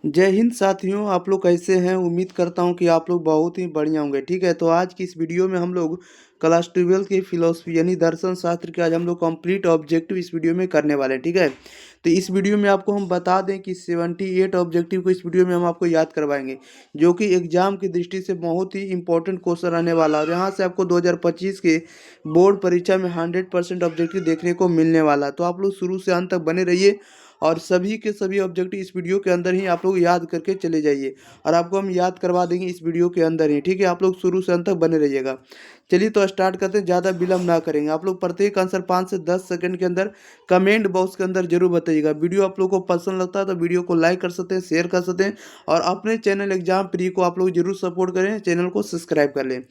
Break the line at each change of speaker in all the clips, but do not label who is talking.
जय हिंद साथियों, आप लोग कैसे हैं? उम्मीद करता हूं कि आप लोग बहुत ही बढ़िया होंगे। ठीक है, तो आज की इस वीडियो में हम लोग क्लास 12 की फिलोसफी यानी दर्शन शास्त्र के आज हम लोग कंप्लीट ऑब्जेक्टिव इस वीडियो में करने वाले हैं। ठीक है, तो इस वीडियो में आपको हम बता दें कि 78 ऑब्जेक्टिव को इस वीडियो में हम आपको याद करवाएंगे, जो कि एग्जाम की दृष्टि से बहुत ही इंपॉर्टेंट क्वेश्चन रहने वाला है। और यहाँ से आपको 2025 के बोर्ड परीक्षा में 100% ऑब्जेक्टिव देखने को मिलने वाला है। तो आप लोग शुरू से अंत तक बने रहिए और सभी के सभी ऑब्जेक्टिव इस वीडियो के अंदर ही आप लोग याद करके चले जाइए और आपको हम याद करवा देंगे इस वीडियो के अंदर ही। ठीक है, आप लोग शुरू से अंत तक बने रहिएगा। चलिए तो स्टार्ट करते हैं, ज़्यादा विलम्ब ना करेंगे। आप लोग प्रत्येक आंसर 5 से 10 सेकंड के अंदर कमेंट बॉक्स के अंदर जरूर बताइएगा। वीडियो आप लोग को पसंद लगता है तो वीडियो को लाइक कर सकते हैं, शेयर कर सकते हैं और अपने चैनल एग्जाम प्री को आप लोग जरूर सपोर्ट करें, चैनल को सब्सक्राइब कर लें।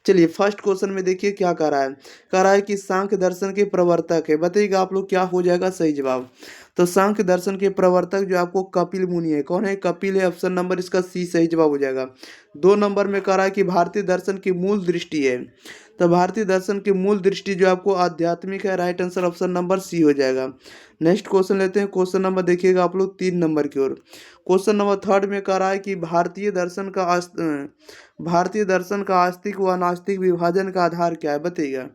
चलिए फर्स्ट क्वेश्चन में देखिए क्या कह रहा है कि सांख्य दर्शन के प्रवर्तक है। बताइएगा आप लोग क्या हो जाएगा सही जवाब। तो सांख्य दर्शन के प्रवर्तक जो आपको कपिल मुनि है, कौन है? कपिल है। ऑप्शन नंबर इसका सी सही जवाब हो जाएगा। 2 नंबर में कह रहा है कि भारतीय दर्शन की मूल दृष्टि है। तो भारतीय दर्शन की मूल दृष्टि जो आपको आध्यात्मिक है। Right answer option number C हो जाएगा। नेक्स्ट क्वेश्चन लेते हैं। क्वेश्चन नंबर देखिएगा आप लोग 3 नंबर की ओर। क्वेश्चन नंबर थर्ड में कह रहा है कि भारतीय दर्शन का आस्तिक व नास्तिक विभाजन का आधार क्या है? बताइएगा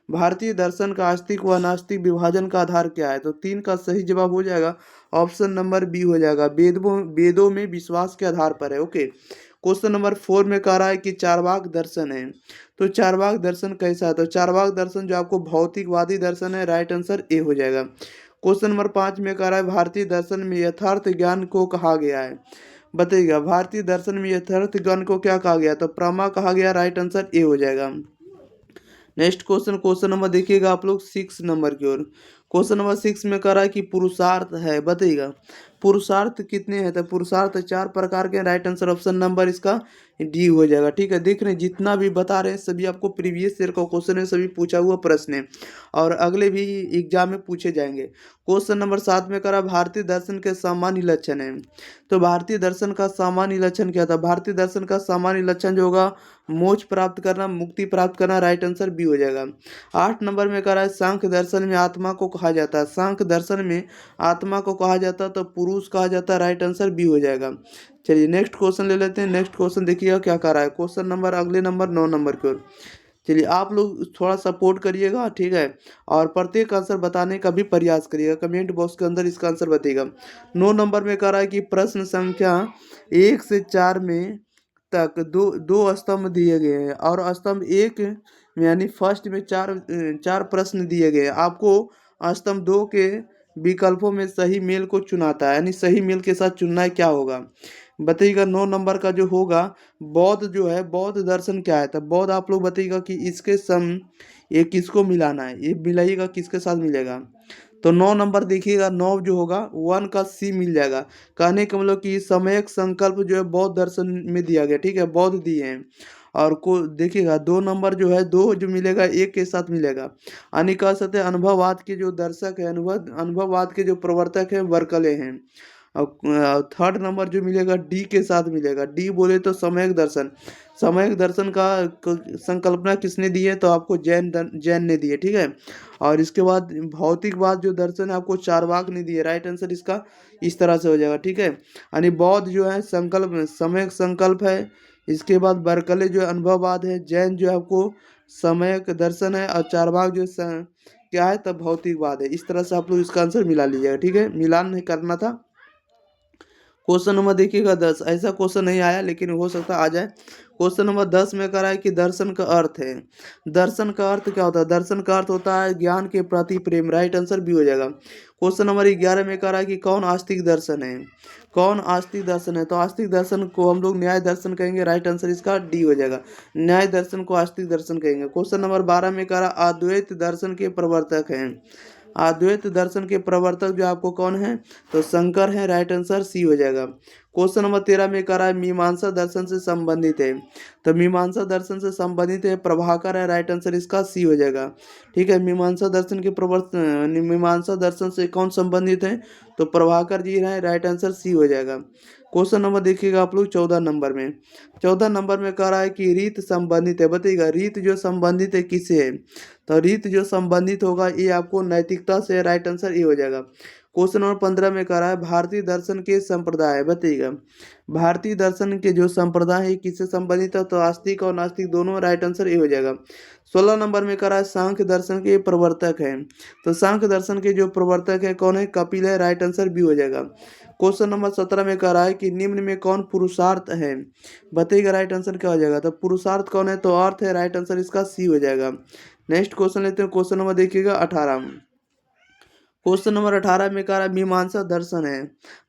भारतीय दर्शन का आस्तिक व नास्तिक विभाजन का आधार क्या है? तो 3 का सही जवाब हो जाएगा ऑप्शन नंबर बी हो जाएगा। वेदों में विश्वास के आधार पर है। ओके, क्वेश्चन नंबर 4 में कह रहा है कि चारवाक दर्शन है। तो चारवाक दर्शन कैसा है? तो चारवाक दर्शन जो आपको भौतिकवादी दर्शन है। राइट आंसर ए हो जाएगा। क्वेश्चन नंबर 5 में कह रहा है भारतीय दर्शन में यथार्थ ज्ञान को कहा गया है। बताइएगा भारतीय दर्शन में यथार्थ ज्ञान को क्या कहा गया? तो प्रमा कहा गया। राइट आंसर ए हो जाएगा। नेक्स्ट क्वेश्चन नंबर देखिएगा आप लोग 6 नंबर की ओर। क्वेश्चन नंबर 6 में कह रहा है कि पुरुषार्थ है। बताइएगा पुरुषार्थ कितने हैं? तो पुरुषार्थ 4 प्रकार के। राइट आंसर ऑप्शन नंबर इसका डी हो जाएगा। ठीक है, देख रहे हैं जितना भी बता रहे हैं सभी आपको प्रीवियस ईयर का क्वेश्चन है, सभी पूछा हुआ प्रश्न है और अगले भी एग्जाम में पूछे जाएंगे। क्वेश्चन नंबर 7 में कह रहा है भारतीय दर्शन के सामान्य लक्षण है। तो भारतीय दर्शन का सामान्य लक्षण क्या था? भारतीय दर्शन का सामान्य लक्षण जो होगा मोक्ष प्राप्त करना, मुक्ति प्राप्त करना। राइट आंसर बी हो जाएगा। 8 नंबर में कह रहा है सांख्य दर्शन में आत्मा को कहा जाता है। सांख्य दर्शन में आत्मा को कहा जाता है तो पुरुष कहा जाता है। राइट आंसर बी हो जाएगा। चलिए नेक्स्ट क्वेश्चन ले लेते हैं। नेक्स्ट क्वेश्चन देखिएगा क्या कह रहा है। क्वेश्चन नंबर अगले नंबर 9 नंबर की ओर। चलिए आप लोग थोड़ा सपोर्ट करिएगा, ठीक है, और प्रत्येक आंसर बताने का भी प्रयास करिएगा। कमेंट बॉक्स के अंदर इसका आंसर बताइएगा। 9 नंबर में कह रहा है कि प्रश्न संख्या 1 से 4 में तक दो दो स्तंभ दिए गए हैं और स्तंभ एक यानी फर्स्ट में चार प्रश्न दिए गए हैं। आपको स्तंभ 2 के विकल्पों में सही मेल को चुनाता है, यानी सही मेल के साथ चुनना है। क्या होगा बताइएगा। 9 नंबर का जो होगा बौद्ध जो है, बौद्ध दर्शन क्या है? तो बौद्ध आप लोग बताइएगा कि इसके सम ये किसको मिलाना है, ये मिलाइएगा किसके साथ मिलेगा। तो 9 नंबर देखिएगा, 9 जो होगा 1 का सी मिल जाएगा। कहने का मतलब कि समयक संकल्प जो है बौद्ध दर्शन में दिया गया। ठीक है, बौद्ध दिए हैं। और को देखिएगा 2 नंबर जो है, 2 जो मिलेगा 1 के साथ मिलेगा। यानी कह सकते हैं अनुभववाद के जो दर्शक है, अनुभववाद के जो प्रवर्तक है वर्कले हैं। और 3rd नंबर जो मिलेगा डी के साथ मिलेगा। डी बोले तो समयक दर्शन। समयक दर्शन का संकल्पना किसने दी है? तो आपको जैन ने दी है। ठीक है, और इसके बाद भौतिकवाद जो दर्शन है आपको चारवाक ने दिए। राइट आंसर इसका इस तरह से हो जाएगा। ठीक है, यानी बौद्ध जो है संकल्प समयक संकल्प है। इसके बाद बर्कले जो है अनुभववाद है। जैन जो है आपको समयक दर्शन है और चारवाक जो क्या है तब भौतिकवाद है। इस तरह से आप लोग इसका आंसर मिला लीजिएगा। ठीक है, मिलान नहीं करना था। क्वेश्चन नंबर देखिएगा 10। ऐसा क्वेश्चन नहीं आया लेकिन हो सकता आ जाए। क्वेश्चन नंबर 10 में कह रहा है कि दर्शन का अर्थ है। दर्शन का अर्थ क्या होता है? दर्शन का अर्थ होता है ज्ञान के प्रति प्रेम। राइट आंसर भी हो जाएगा। क्वेश्चन नंबर 11 में कह रहा है कि कौन आस्तिक दर्शन है? कौन आस्तिक दर्शन है? तो आस्तिक दर्शन को हम लोग न्याय दर्शन कहेंगे। राइट आंसर इसका डी हो जाएगा। न्याय दर्शन को आस्तिक दर्शन कहेंगे। क्वेश्चन नंबर 12 में कह रहा अद्वैत दर्शन के प्रवर्तक हैं। अद्वैत दर्शन के प्रवर्तक जो आपको कौन है? तो शंकर है। राइट आंसर सी हो जाएगा। क्वेश्चन नंबर 13 में कह रहा है मीमांसा दर्शन से संबंधित है। तो मीमांसा दर्शन से संबंधित है प्रभाकर है। राइट आंसर इसका सी हो जाएगा। ठीक है, मीमांसा दर्शन के मीमांसा दर्शन से कौन संबंधित है? तो प्रभाकर जी है। राइट आंसर सी हो जाएगा। क्वेश्चन नंबर देखिएगा आप लोग 14 नंबर में। 14 नंबर में कह रहा है कि रीत संबंधित है। बताइएगा रीत जो संबंधित है किससे है? तो रीत जो संबंधित होगा ये आपको नैतिकता से। राइट आंसर ये हो जाएगा। क्वेश्चन नंबर 15 में कह रहा है भारतीय दर्शन के संप्रदाय बताइएगा। भारतीय दर्शन के जो संप्रदाय है किससे संबंधित है, तो आस्तिक और नास्तिक दोनों, राइट आंसर ए हो जाएगा। 16 नंबर में कह रहा है सांख्य दर्शन के प्रवर्तक हैं, तो सांख्य दर्शन के जो प्रवर्तक है कौन है, कपिल है, राइट आंसर बी हो जाएगा। क्वेश्चन नंबर 17 में कह रहा है कि निम्न में कौन पुरुषार्थ है, बताइएगा राइट आंसर क्या हो जाएगा, तो पुरुषार्थ कौन है, तो अर्थ है, राइट आंसर इसका सी हो जाएगा। नेक्स्ट क्वेश्चन लेते हैं, क्वेश्चन नंबर देखिएगा 18। क्वेश्चन नंबर 18 में कह रहा है मीमांसा दर्शन है,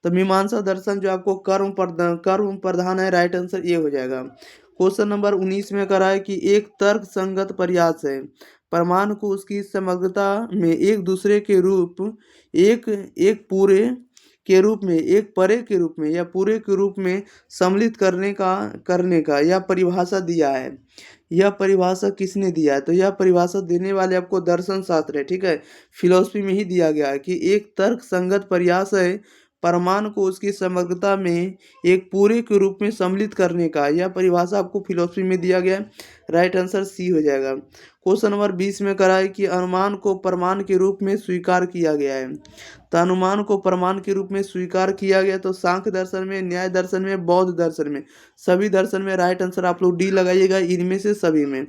तो मीमांसा दर्शन जो आपको कर्म प्रधान है, राइट आंसर ये हो जाएगा। क्वेश्चन नंबर 19 में कह रहा है कि एक तर्क संगत प्रयास है प्रमाण को उसकी समग्रता में एक दूसरे के रूप एक एक पूरे के रूप में, एक परे के रूप में या पूरे के रूप में सम्मिलित करने का यह परिभाषा दिया है। यह परिभाषा किसने दिया है, तो यह परिभाषा देने वाले आपको दर्शन शास्त्र है, ठीक है, फिलॉसफी में ही दिया गया है कि एक तर्क संगत प्रयास है प्रमाण को उसकी समग्रता में एक पूरे के रूप में सम्मिलित करने का, यह परिभाषा आपको फिलॉसफी में दिया गया है, राइट आंसर सी हो जाएगा। क्वेश्चन नंबर 20 में करा है कि अनुमान को प्रमाण के रूप में स्वीकार किया गया है, तो अनुमान को प्रमाण के रूप में स्वीकार किया गया तो सांख्य दर्शन में, न्याय दर्शन में, बौद्ध दर्शन में, सभी दर्शन में, राइट आंसर आप लोग डी लगाइएगा, इनमें से सभी में।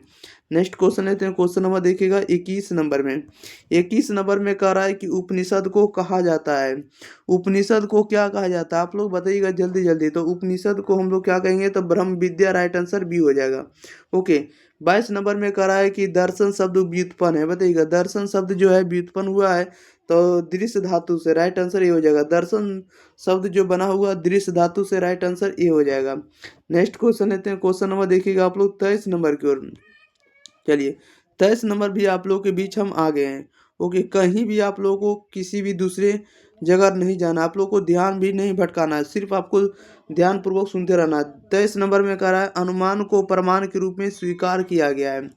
नेक्स्ट क्वेश्चन लेते हैं, क्वेश्चन नंबर देखिएगा 21 नंबर में। 21 नंबर में कह रहा है कि उपनिषद को कहा जाता है, उपनिषद को क्या कहा जाता है, आप लोग बताइएगा जल्दी जल्दी, तो उपनिषद को हम लोग क्या कहेंगे, तो ब्रह्म विद्या, राइट आंसर बी हो जाएगा। ओके, 22 नंबर में कह रहा है कि दर्शन शब्द व्युत्पन्न है, बताइएगा दर्शन शब्द जो है व्युत्पन्न हुआ है तो दृश्य धातु से, राइट आंसर ये हो जाएगा। दर्शन शब्द जो बना हुआ दृश्य धातु से, राइट आंसर ये हो जाएगा। नेक्स्ट क्वेश्चन लेते हैं, क्वेश्चन नंबर देखिएगा आप लोग 23 नंबर की ओर। चलिए 23 नंबर भी आप लोगों के बीच हम आ गए हैं। ओके, कहीं भी आप लोगों को किसी भी दूसरे जगह नहीं जाना, आप लोगों को ध्यान भी नहीं भटकाना है, सिर्फ आपको ध्यानपूर्वक सुनते रहना है। 23 नंबर में कह रहा है अनुमान को प्रमाण के रूप में स्वीकार किया गया है,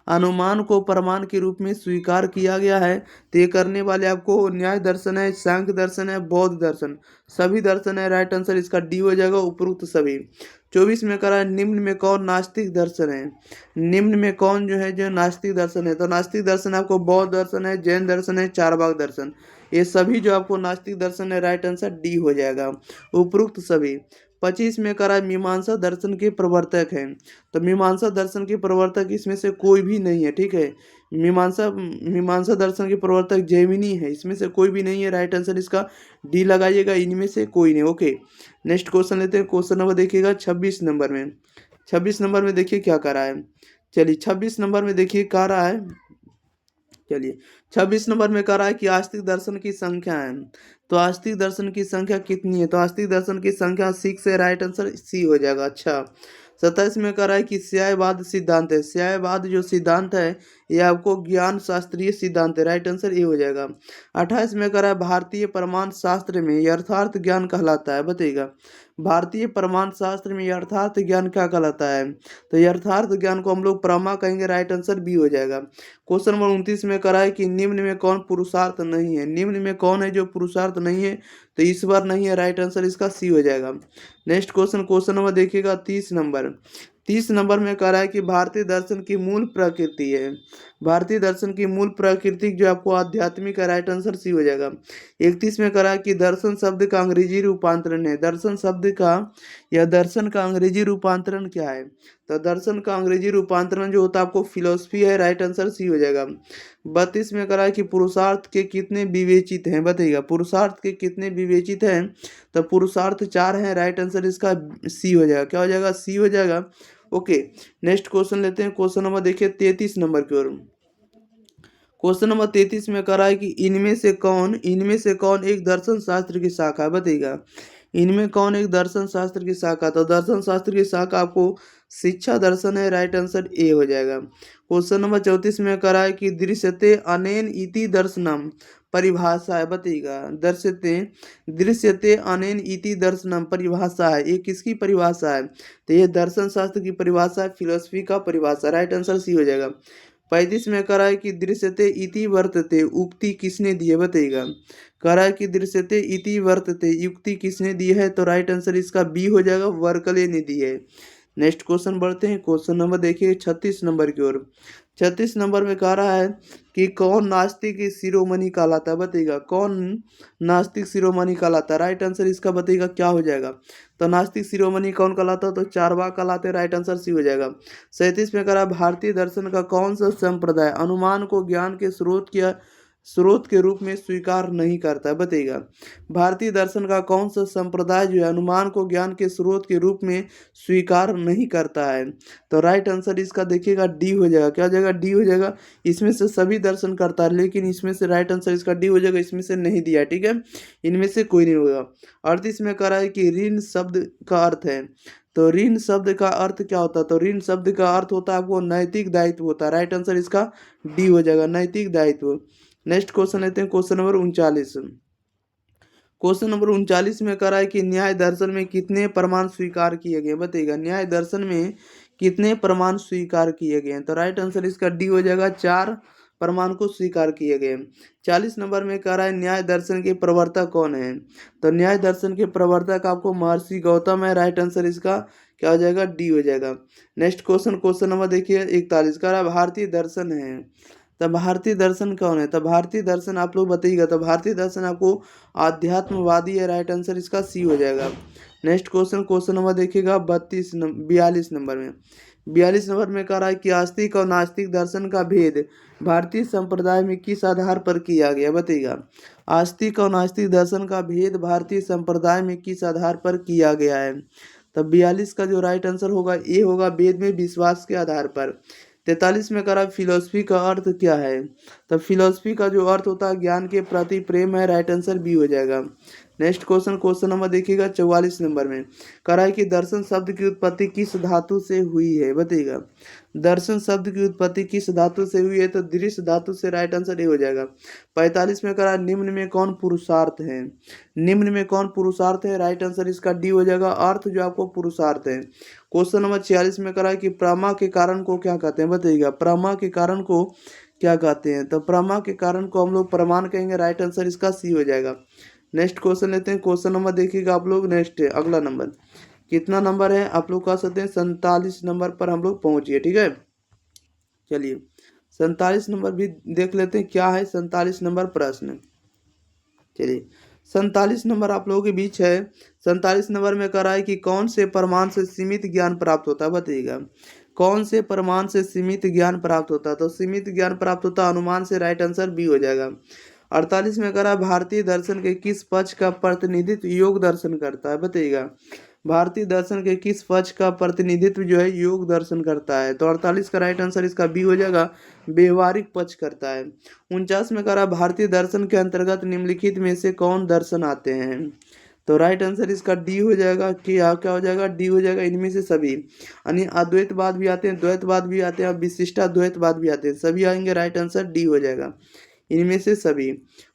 अनुमान को प्रमाण के रूप में स्वीकार किया गया है, तो ये करने वाले आपको न्याय दर्शन है, सांख्य दर्शन है, बौद्ध दर्शन, सभी दर्शन है, राइट आंसर इसका डी हो जाएगा, उपरोक्त सभी। 24 में कह रहा है निम्न में कौन नास्तिक दर्शन है, निम्न में कौन जो है जो नास्तिक दर्शन है, तो नास्तिक दर्शन आपको बौद्ध दर्शन है, जैन दर्शन है, चारवाक दर्शन, ये सभी जो आपको नास्तिक दर्शन है, राइट आंसर डी हो जाएगा, उपरोक्त सभी। 25 में करा मीमांसा दर्शन के प्रवर्तक हैं, तो मीमांसा दर्शन के प्रवर्तक इसमें से कोई भी नहीं है, ठीक है, मीमांसा दर्शन के प्रवर्तक जैमिनी है, इसमें से कोई भी नहीं है, राइट आंसर इसका डी लगाइएगा, इनमें से कोई नहीं। ओके, नेक्स्ट क्वेश्चन लेते हैं, क्वेश्चन नंबर देखिएगा 26 नंबर में। 26 नंबर में देखिए क्या कर रहा है, चलिए 26 नंबर में देखिए क्या रहा है, चलिए 26 नंबर में कह रहा है कि आस्तिक दर्शन की संख्या है, तो आस्तिक दर्शन की संख्या कितनी है, तो आस्तिक दर्शन की संख्या 6 है, राइट आंसर सी हो जाएगा। अच्छा, 27 में कह रहा है कि स्यायवाद सिद्धांत है, स्यायवाद जो सिद्धांत है ये आपको ज्ञान शास्त्रीय सिद्धांत है, राइट आंसर ये हो जाएगा। 28 में कह रहा है भारतीय प्रमाण शास्त्र में यथार्थ ज्ञान कहलाता है, बताइएगा भारतीय प्रमाण शास्त्र में यथार्थ ज्ञान क्या कहलाता है, तो यथार्थ ज्ञान को हम लोग प्रमा कहेंगे, राइट आंसर बी हो जाएगा। क्वेश्चन नंबर 29 में कह रहा है कि निम्न में कौन पुरुषार्थ नहीं है, निम्न में कौन है जो पुरुषार्थ नहीं है, तो ईश्वर नहीं है, राइट आंसर इसका सी हो जाएगा। नेक्स्ट क्वेश्चन, क्वेश्चन नंबर देखिएगा 30 नंबर। 30 नंबर में कह रहा है कि भारतीय दर्शन की मूल प्रकृति है, भारतीय दर्शन की मूल प्रकृति जो आपको आध्यात्मिक है, राइट आंसर सी हो जाएगा। 31 में कह रहा है कि दर्शन शब्द का अंग्रेजी रूपांतरण है, दर्शन शब्द का या दर्शन का अंग्रेजी रूपांतरण क्या है, तो दर्शन का अंग्रेजी रूपांतरण जो होता है आपको फिलोसफी है, राइट आंसर सी हो जाएगा। 32 में कह रहा है कि पुरुषार्थ के कितने विवेचित हैं, बताइएगा पुरुषार्थ के कितने विवेचित हैं, तो पुरुषार्थ 4 हैं, राइट आंसर इसका सी हो जाएगा, क्या हो जाएगा, सी हो जाएगा। ओके, नेक्स्ट क्वेश्चन लेते हैं, क्वेश्चन नंबर देखिए 33 नंबर की ओर। क्वेश्चन नंबर 33 में कह रहा है कि इनमें से कौन एक दर्शन शास्त्र की शाखा है, बताइएगा इनमें कौन एक दर्शन शास्त्र की शाखा, तो दर्शन शास्त्र की शाखा आपको शिक्षा दर्शन है, राइट आंसर ए हो जाएगा। क्वेश्चन नंबर 34 में कह रहा है कि दृश्यते अनेन इति दर्शनम परिभाषा है, बताइएगा दृश्यते अनेन इति दर्शनम परिभाषा है, ये किसकी परिभाषा है, तो ये दर्शन शास्त्र की परिभाषा है, फिलोसफी का परिभाषा, राइट आंसर सी हो जाएगा। 35 में कह रहा है कि दृश्यते इति वर्तते उक्ति किसने दी है, बताइएगा कह रहा है कि दृश्यते इति वर्तते युक्ति किसने दी है, तो राइट आंसर इसका बी हो जाएगा, वर्कले ने दी है। नेक्स्ट क्वेश्चन बढ़ते हैं, क्वेश्चन नंबर देखिए 36 नंबर की ओर। 36 नंबर में कह रहा है कि कौन नास्तिक शिरोमणि कहलाता है, बताइएगा कौन नास्तिक शिरोमणि कहलाता है। राइट आंसर इसका बताइएगा क्या हो जाएगा। तो नास्तिक शिरोमणि कौन कहलाता है, तो चारवाक कहलाते हैं। राइट आंसर सी हो जाएगा। 37 में कह रहा है भारतीय दर्शन का कौन सा संप्रदाय अनुमान को ज्ञान के स्रोत के रूप में स्वीकार नहीं करता है, बताइएगा भारतीय दर्शन का कौन सा संप्रदाय जो है अनुमान को ज्ञान के स्रोत के रूप में स्वीकार नहीं करता है। तो राइट आंसर इसका देखिएगा डी हो जाएगा। क्या हो जाएगा, डी हो जाएगा। इसमें से सभी दर्शन करता है, लेकिन इसमें से राइट आंसर इसका डी हो जाएगा, इसमें से नहीं दिया है, ठीक है, इनमें से कोई नहीं होगा। 38 में कह रहा है कि ऋण शब्द का अर्थ है, तो ऋण शब्द का अर्थ क्या होता है, तो ऋण शब्द का अर्थ होता है आपको नैतिक दायित्व होता है। राइट आंसर इसका डी हो जाएगा, नैतिक दायित्व। नेक्स्ट क्वेश्चन लेते हैं, क्वेश्चन नंबर 39। क्वेश्चन नंबर 39 में कह रहा है कि न्याय दर्शन में कितने प्रमाण स्वीकार किए गए, बताइएगा न्याय दर्शन में कितने प्रमाण स्वीकार किए गए हैं। तो राइट आंसर इसका डी हो जाएगा, 4 प्रमाण को स्वीकार किए गए। 40 नंबर में कह रहा है न्याय दर्शन के प्रवर्तक कौन है, तो न्याय दर्शन के प्रवर्तक आपको महर्षि गौतम है। राइट आंसर इसका क्या हो जाएगा, डी हो जाएगा। नेक्स्ट क्वेश्चन, क्वेश्चन नंबर देखिए 41 कह रहा है भारतीय दर्शन है, तो भारतीय दर्शन कौन है, तो भारतीय दर्शन आप लोग बताइएगा। तो भारतीय दर्शन आपको आध्यात्मवादी है। राइट आंसर इसका सी हो जाएगा। नेक्स्ट क्वेश्चन, क्वेश्चन नंबर देखिएगा 42 नंबर में 42 नंबर में कह रहा है कि आस्तिक और नास्तिक दर्शन का भेद भारतीय संप्रदाय में किस आधार पर किया गया, बताइएगा आस्तिक और नास्तिक दर्शन का भेद भारतीय संप्रदाय में किस आधार पर किया गया है। तब 42 का जो राइट आंसर होगा ए होगा, वेद में विश्वास के आधार पर। 43 में करा फिलोसफी का अर्थ क्या है, तब फिलोसफी का जो अर्थ होता है ज्ञान के प्रति प्रेम है। राइट आंसर बी हो जाएगा। नेक्स्ट क्वेश्चन, क्वेश्चन नंबर देखिएगा 44 नंबर में करा है कि दर्शन शब्द की उत्पत्ति किस धातु से हुई है, बताइएगा दर्शन शब्द की उत्पत्ति किस धातु से हुई है, तो दृश्य धातु से। राइट आंसर ए हो जाएगा। 45 में करा निम्न में कौन पुरुषार्थ है, निम्न में कौन पुरुषार्थ है। राइट आंसर इसका डी हो जाएगा, अर्थ जो आपको पुरुषार्थ है। क्वेश्चन नंबर 46 में करा है कि प्रमा के कारण को क्या कहते हैं, बताइएगा प्रमा के कारण को क्या कहते हैं, तो प्रमा के कारण को हम लोग प्रमाण कहेंगे। राइट आंसर इसका सी हो जाएगा। नेक्स्ट क्वेश्चन लेते हैं, क्वेश्चन नंबर देखिएगा आप लोग। नेक्स्ट है अगला नंबर, कितना नंबर है आप लोग कह सकते हैं 47 नंबर पर हम लोग पहुंचिए, ठीक है। चलिए 47 नंबर भी देख लेते हैं क्या है 47 नंबर प्रश्न। चलिए 47 नंबर आप लोगों के बीच है। 47 नंबर में कह रहा है कि कौन से प्रमाण से सीमित ज्ञान प्राप्त होता है, बताइएगा कौन से प्रमाण से सीमित ज्ञान प्राप्त होता है, तो सीमित ज्ञान प्राप्त होता है अनुमान से। राइट आंसर बी हो जाएगा। 48 में कह रहा है भारतीय दर्शन के किस पक्ष का प्रतिनिधित्व योग दर्शन करता है, बताइएगा भारतीय दर्शन के किस पक्ष का प्रतिनिधित्व जो है योग दर्शन करता है। तो 48 का राइट आंसर इसका बी हो जाएगा, व्यवहारिक पक्ष करता है। 49 में कह रहा भारतीय दर्शन के अंतर्गत निम्नलिखित में से कौन दर्शन आते हैं, तो राइट आंसर इसका डी हो जाएगा। क्या हो जाएगा, डी हो जाएगा, इनमें से सभी यानी अद्वैतवाद भी आते हैं, द्वैतवाद भी आते हैं और विशिष्टाद्वैतवाद भी आते हैं, सभी आएंगे। राइट आंसर डी हो जाएगा, इनमें से सभी।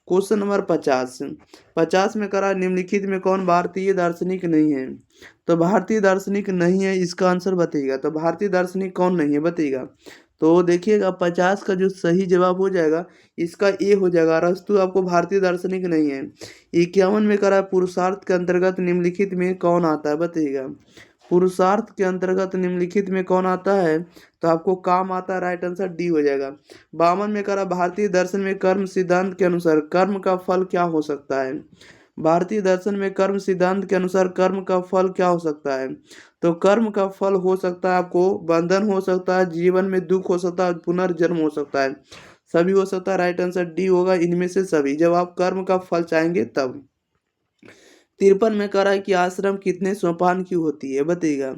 क्वेश्चन नंबर 50 में करा निम्नलिखित में कौन भारतीय दार्शनिक नहीं है, तो भारतीय दार्शनिक नहीं है इसका आंसर बताइएगा। तो भारतीय दार्शनिक कौन नहीं है बताइएगा, तो देखिएगा 50 का जो सही जवाब हो जाएगा इसका ए हो जाएगा, अरस्तु आपको भारतीय दार्शनिक नहीं है। 51 में करा पुरुषार्थ के अंतर्गत निम्नलिखित में कौन आता है, बताइएगा पुरुषार्थ के अंतर्गत निम्नलिखित में कौन आता है, तो आपको काम आता है। राइट आंसर डी हो जाएगा। 52 में करा भारतीय दर्शन में कर्म सिद्धांत के अनुसार कर्म का फल क्या हो सकता है, भारतीय दर्शन में कर्म सिद्धांत के अनुसार कर्म का फल क्या हो सकता है, तो कर्म का फल हो सकता है आपको बंधन हो सकता है, जीवन में दुख हो सकता है, पुनर्जन्म हो सकता है, सभी हो सकता है। राइट आंसर डी होगा, इनमें से सभी, जब आप कर्म का फल चाहेंगे तब। 53 में कह रहा है कि आश्रम कितने सोपान की होती है, बताइएगा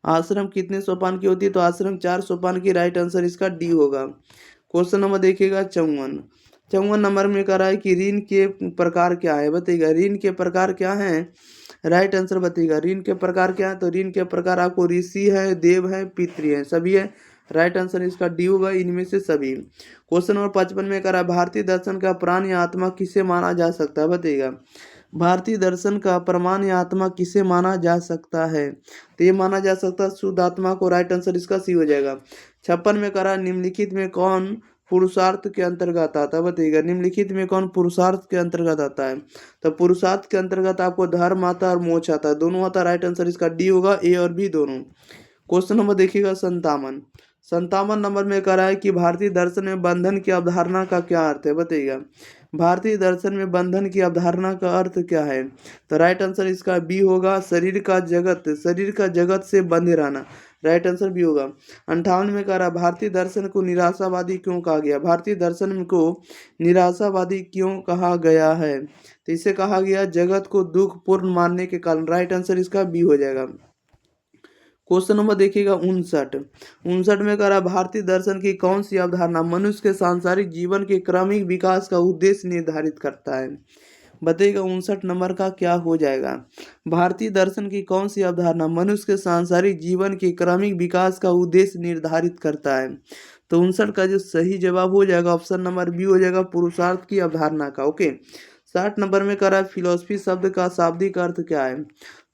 आश्रम कितने सोपान की होती है, तो आश्रम 4 सोपान की। राइट आंसर इसका डी होगा। क्वेश्चन नंबर देखिएगा 54 नंबर में कह रहा है कि ऋण के प्रकार क्या है, बताइएगा ऋण के प्रकार क्या हैं। राइट आंसर बताइएगा ऋण के प्रकार क्या है, तो ऋण के प्रकार आपको ऋषि है, देव है, पितृ है, सभी है। राइट आंसर इसका डी होगा, इनमें से सभी। क्वेश्चन नंबर 55 में कह रहा है भारतीय दर्शन का प्राण या आत्मा किसे माना जा सकता है, बताइएगा भारतीय दर्शन का प्रमाण या आत्मा किसे माना जा सकता है, तो ये माना जा सकता है शुद्ध आत्मा को। राइट आंसर इसका सी हो जाएगा। 56 में करा निम्नलिखित में कौन पुरुषार्थ के अंतर्गत आता है, बताइएगा निम्नलिखित में कौन पुरुषार्थ के अंतर्गत आता है, तो पुरुषार्थ के अंतर्गत आपको धर्म आता है और मोक्ष आता है, दोनों आता है। राइट आंसर इसका डी होगा, ए और बी दोनों। क्वेश्चन नंबर देखिएगा 57 57 नंबर में कह रहा है कि भारतीय दर्शन में बंधन की अवधारणा का क्या अर्थ है, बताइएगा। भारतीय दर्शन में बंधन की अवधारणा का अर्थ क्या है? तो राइट आंसर इसका बी होगा, शरीर का जगत से बंधे रहना। राइट आंसर बी होगा। 58 में कह रहा है भारतीय दर्शन को निराशावादी क्यों कहा गया? भारतीय दर्शन को निराशावादी क्यों कहा गया है? तो इसे कहा गया जगत को दुख पूर्ण मानने के कारण। राइट आंसर इसका बी हो जाएगा। क्वेश्चन नंबर देखिएगा 59 में कह रहा भारतीय दर्शन की कौन सी अवधारणा मनुष्य के सांसारिक जीवन के क्रमिक विकास का उद्देश्य निर्धारित करता है? बताइएगा 59 नंबर का क्या हो जाएगा। भारतीय दर्शन की कौन सी अवधारणा मनुष्य के सांसारिक जीवन के क्रमिक विकास का उद्देश्य निर्धारित करता है? तो 59 का जो सही जवाब हो जाएगा ऑप्शन नंबर बी हो जाएगा, पुरुषार्थ की अवधारणा का। ओके। 60 नंबर में कह रहा है फिलोसफी शब्द का शाब्दिक अर्थ क्या है?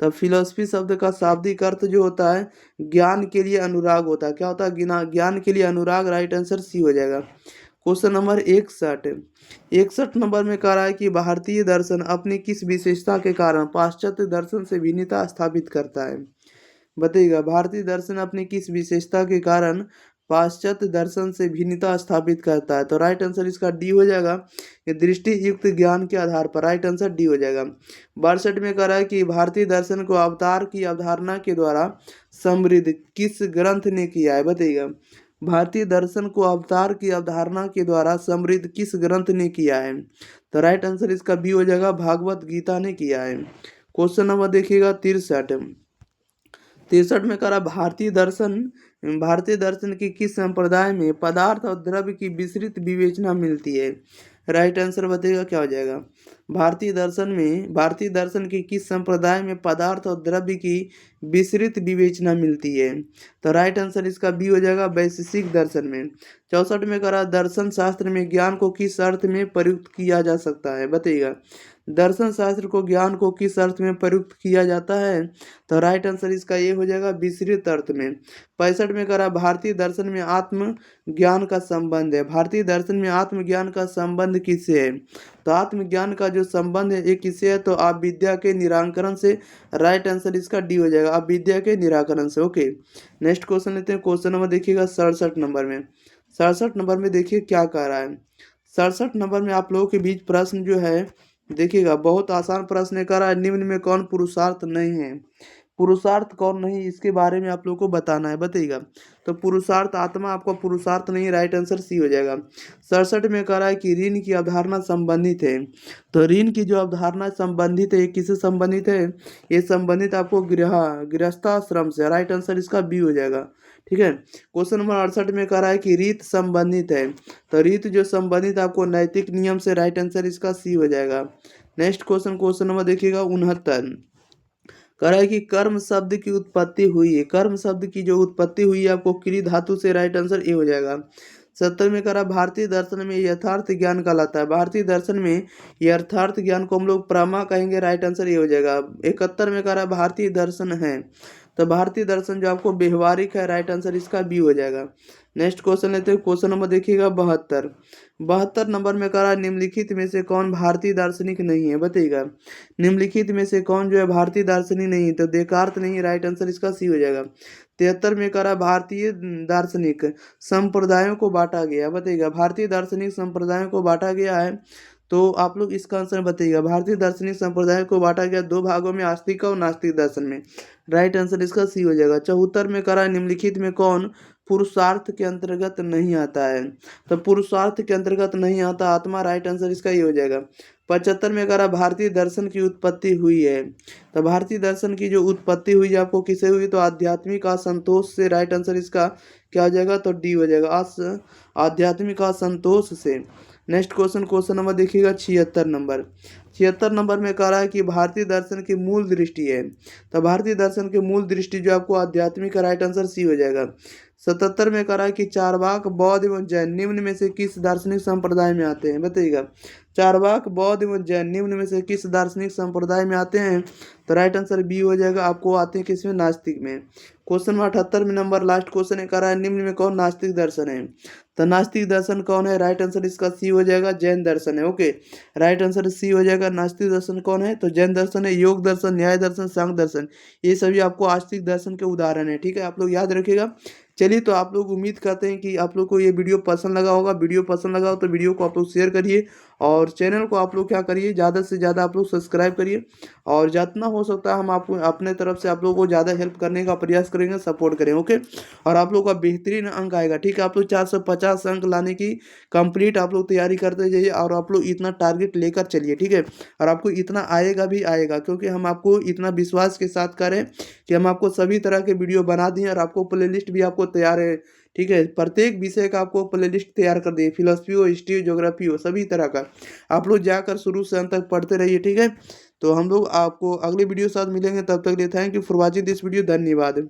तो फिलोसफी शब्द का शाब्दिक अर्थ जो होता है ज्ञान के लिए अनुराग होता है। क्या होता है? ज्ञान के लिए अनुराग। राइट आंसर सी हो जाएगा। क्वेश्चन नंबर 61 नंबर में कह रहा है कि भारतीय दर्शन अपनी किस विशेषता के कारण पाश्चात्य दर्शन से भिन्नता स्थापित करता है? बताइएगा भारतीय दर्शन अपनी किस विशेषता के कारण पाश्चात्य दर्शन से भिन्नता स्थापित करता है? तो राइट आंसर इसका डी हो जाएगा, ये दृष्टि युक्त ज्ञान के आधार पर। राइट आंसर डी हो जाएगा। 62 में कह रहा है कि भारतीय दर्शन को अवतार की अवधारणा के द्वारा समृद्ध किस ग्रंथ ने किया है? बताइएगा भारतीय दर्शन को अवतार की अवधारणा के द्वारा समृद्ध किस ग्रंथ ने किया है? तो राइट आंसर इसका बी हो जाएगा, भागवत गीता ने किया है। क्वेश्चन नंबर देखिएगा 63 में कह रहा भारतीय दर्शन की किस संप्रदाय में पदार्थ और द्रव्य की विस्तृत विवेचना मिलती है? राइट आंसर बताइएगा क्या हो जाएगा। भारतीय दर्शन की किस संप्रदाय में पदार्थ और द्रव्य की विस्तृत विवेचना मिलती है? तो राइट आंसर इसका बी हो जाएगा, वैशेषिक दर्शन में। 64 में कह रहा दर्शन शास्त्र में ज्ञान को किस अर्थ में प्रयुक्त किया जा सकता है? बताइएगा दर्शन शास्त्र को ज्ञान को किस अर्थ में प्रयुक्त किया जाता है? तो राइट आंसर इसका ये हो जाएगा, विस्तृत अर्थ में। 65 में कह रहा भारतीय दर्शन में आत्म ज्ञान का संबंध है। भारतीय दर्शन में आत्मज्ञान का संबंध किससे है? तो आत्मज्ञान का जो संबंध है ये किससे है? तो आप विद्या के निराकरण से। राइट आंसर इसका डी हो जाएगा, आप विद्या के निराकरण से। ओके। नेक्स्ट क्वेश्चन लेते हैं। क्वेश्चन नंबर देखिएगा 67 नंबर में। 67 नंबर में देखिए क्या कह रहा है। 67 नंबर में आप लोगों के बीच प्रश्न जो है देखिएगा बहुत आसान प्रश्न कर रहा है, निम्न में कौन पुरुषार्थ नहीं है? पुरुषार्थ कौन नहीं, इसके बारे में आप लोगों को बताना है। बताइएगा तो पुरुषार्थ आत्मा आपका पुरुषार्थ नहीं। राइट आंसर सी हो जाएगा। 67 में कह रहा है कि ऋण की अवधारणा संबंधित है। तो ऋण की जो अवधारणा संबंधित है ये किससे संबंधित है? ये संबंधित आपको गृहस्थाश्रम से। राइट आंसर इसका बी हो जाएगा। ठीक है। क्वेश्चन नंबर 68 में कह रहा है कि रीत संबंधित है। तो रीत जो संबंधित आपको नैतिक नियम से। राइट आंसर इसका सी हो जाएगा। नेक्स्ट क्वेश्चन नंबर देखिएगा 69। कह रहा है कि कर्म शब्द की उत्पत्ति हुई है। कर्म शब्द की जो उत्पत्ति हुई है आपको क्री धातु से। राइट आंसर ए हो जाएगा। 70 में कह रहा भारतीय दर्शन में यथार्थ ज्ञान कहलाता है। भारतीय दर्शन में यथार्थ ज्ञान को हम लोग प्रमा कहेंगे। राइट आंसर ये हो जाएगा। 71 में कह रहा भारतीय दर्शन है। तो भारतीय दर्शन जो आपको व्यवहारिक है। राइट आंसर इसका बी हो जाएगा। नेक्स्ट क्वेश्चन लेते हैं। क्वेश्चन नंबर देखिएगा 72 नंबर में कह रहा निम्नलिखित में से कौन भारतीय दार्शनिक नहीं है? बताइएगा निम्नलिखित में से कौन जो है भारतीय दार्शनिक नहीं है? तो देकार्त नहीं। राइट आंसर इसका सी हो जाएगा। 73 में कह रहा भारतीय दार्शनिक संप्रदायों को बांटा गया। बताइएगा भारतीय दार्शनिक संप्रदायों को बांटा गया है। तो आप लोग इसका आंसर बताइएगा। भारतीय दार्शनिक संप्रदाय को बांटा गया दो भागों में, आस्तिक और नास्तिक दर्शन में। राइट आंसर इसका सी हो जाएगा। 74 में करा निम्नलिखित में कौन पुरुषार्थ के अंतर्गत नहीं आता है? तो पुरुषार्थ के अंतर्गत नहीं आता आत्मा। राइट आंसर इसका ये हो जाएगा। 75 में करा भारतीय दर्शन की उत्पत्ति हुई है। तो भारतीय दर्शन की जो उत्पत्ति हुई है आपको किसे हुई? तो आध्यात्मिक असंतोष से। राइट आंसर इसका क्या हो जाएगा? तो डी हो जाएगा, आध्यात्मिक असंतोष से। नेक्स्ट क्वेश्चन नंबर देखिएगा 76 नंबर में कह रहा है कि भारतीय दर्शन की मूल दृष्टि है। तो भारतीय दर्शन की मूल दृष्टि जो आपको आध्यात्मिक। राइट आंसर सी हो जाएगा। 77 में कह रहा है कि चारवाक बौद्ध एवं जैन निम्न में से किस दार्शनिक संप्रदाय में आते हैं? बताइएगा चारवाक बौद्ध एवं जैन निम्न में से किस दार्शनिक संप्रदाय में आते हैं? तो राइट आंसर बी हो जाएगा, आपको आते हैं किसमें? नास्तिक में। क्वेश्चन नंबर 78 में नंबर लास्ट क्वेश्चन है, कह रहा है निम्न में कौन नास्तिक दर्शन है? तो नास्तिक दर्शन कौन है? राइट आंसर इसका सी हो जाएगा, जैन दर्शन है। ओके। राइट आंसर सी हो जाएगा। नास्तिक दर्शन कौन है? तो जैन दर्शन है। योग दर्शन, न्याय दर्शन, सांख्य दर्शन, ये सभी आपको आस्तिक दर्शन के उदाहरण है। ठीक है, आप लोग याद रखिएगा। चलिए, तो आप लोग उम्मीद करते हैं कि आप लोग को ये वीडियो पसंद लगा होगा। वीडियो पसंद लगा हो तो वीडियो को आप लोग शेयर करिए और चैनल को आप लोग क्या करिए, ज़्यादा से ज़्यादा आप लोग सब्सक्राइब करिए और जितना हो सकता है हम आपको अपने तरफ से आप लोगों को ज़्यादा हेल्प करने का प्रयास करेंगे, सपोर्ट करें, ओके। और आप लोग का बेहतरीन अंक आएगा, ठीक है। आप लोग 450 अंक लाने की कंप्लीट आप लोग तैयारी करते जाइए और आप लोग इतना टारगेट लेकर चलिए, ठीक है। और आपको इतना आएगा भी आएगा, क्योंकि हम आपको इतना विश्वास के साथ करें कि हम आपको सभी तरह के वीडियो बना दिए और आपको प्लेलिस्ट भी आपको तैयार है, ठीक है। प्रत्येक विषय का आपको प्लेलिस्ट तैयार कर दिए, फिलोसफी हो, हिस्ट्री हो, ज्योग्राफी हो, सभी तरह का आप लोग जाकर शुरू से अंत तक पढ़ते रहिए, ठीक है। तो हम लोग आपको अगले वीडियो के साथ मिलेंगे, तब तक के लिए thank you for watching this video, धन्यवाद।